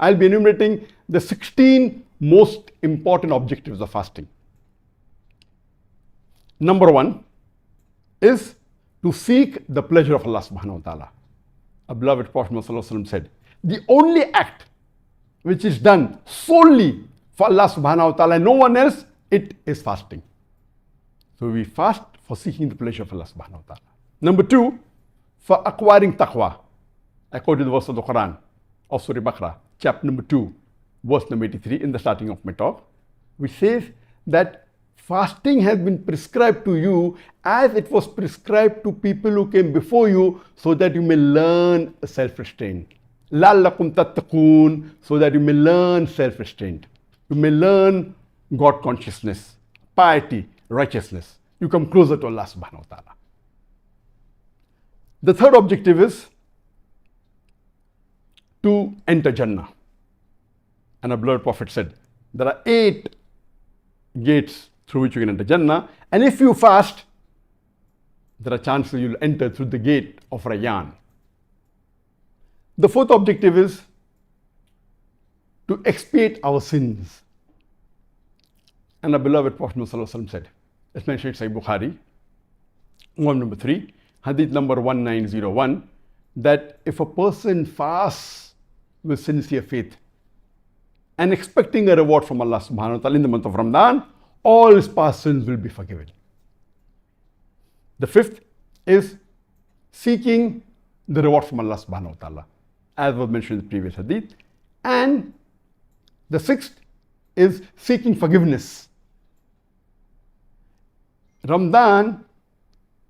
I'll be enumerating the 16 most important objectives of fasting. Number 1 is to seek the pleasure of Allah subhanahu wa ta'ala. A beloved Prophet Muhammad said, the only act which is done solely for Allah subhanahu wa ta'ala and no one else, it is fasting. So we fast for seeking the pleasure of Allah subhanahu wa ta'ala. Number 2, for acquiring taqwa. I quoted the verse of the Quran of Surah Baqarah, chapter number 2, verse number 83 in the starting of my talk, which says that fasting has been prescribed to you as it was prescribed to people who came before you, so that you may learn self-restraint. لَعَلَّكُمْ تَتَّقُونَ, so that you may learn self-restraint. You may learn God consciousness, piety, righteousness. You come closer to Allah subhanahu wa ta'ala. The third objective is to enter Jannah. And a beloved Prophet said, there are 8 gates through which you can enter Jannah, and if you fast, there are chances you'll enter through the gate of Rayyan. The fourth objective is to expiate our sins. And a beloved Prophet ﷺ said, it's mentioned in Sahih Bukhari, volume number 3, hadith number 1901, that if a person fasts with sincere faith and expecting a reward from Allah subhanahu wa ta'ala in the month of Ramadan, all his past sins will be forgiven. The fifth is seeking the reward from Allah subhanahu wa ta'ala, as was mentioned in the previous hadith. And the sixth is seeking forgiveness. Ramadan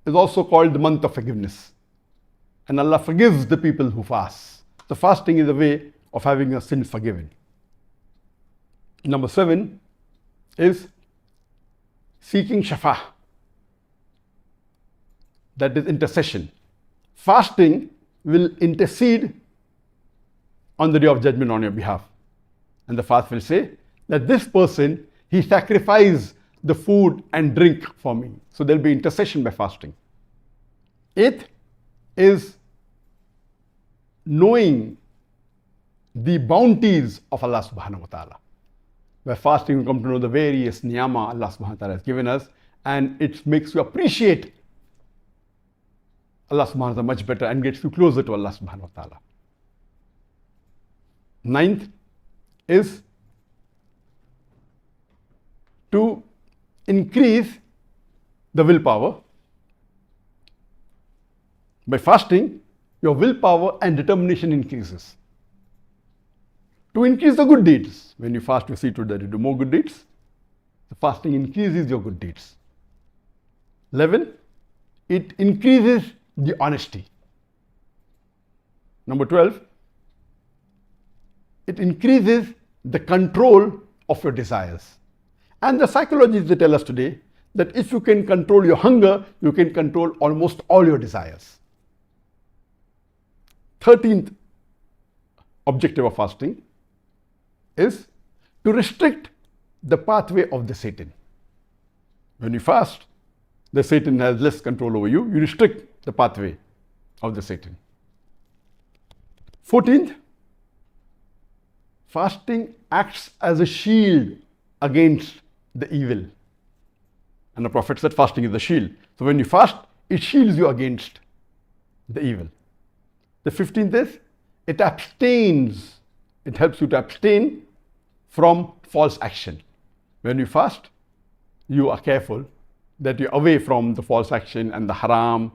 is also called the month of forgiveness. And Allah forgives the people who fast. So fasting is a way of having your sins forgiven. Number 7 is seeking shafa. That is intercession. Fasting will intercede on the day of judgment on your behalf. And the fast will say that this person, he sacrificed the food and drink for me. So there will be intercession by fasting. 8th is knowing the bounties of Allah subhanahu wa ta'ala. By fasting, we come to know the various niyama Allah subhanahu wa ta'ala has given us, and it makes you appreciate Allah subhanahu wa ta'ala much better and gets you closer to Allah subhanahu wa ta'ala. 9th is to increase the willpower. By fasting, your willpower and determination increases. To increase the good deeds, when you fast, you see to that you do more good deeds. The fasting increases your good deeds. 11, it increases the honesty. Number 12, it increases the control of your desires. And the psychologists, they tell us today that if you can control your hunger, you can control almost all your desires. 13th objective of fasting is to restrict the pathway of the Satan. When you fast, the Satan has less control over you. You restrict the pathway of the Satan. 14th, fasting acts as a shield against the evil. And the Prophet said fasting is a shield. So when you fast, it shields you against the evil. The 15th is it abstains. It helps you to abstain from false action. When you fast, you are careful that you're away from the false action and the haram.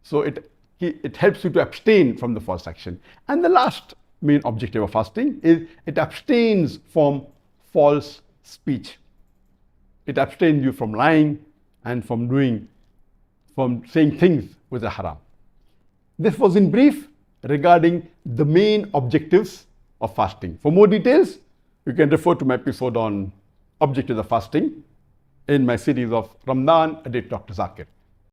So it helps you to abstain from the false action. And the last main objective of fasting is it abstains from false speech. It abstains you from lying and from saying things with the haram. This was in brief regarding the main objectives of fasting. For more details, you can refer to my episode on objectives of fasting in my series of Ramadan, A Day to Dr. Zakir.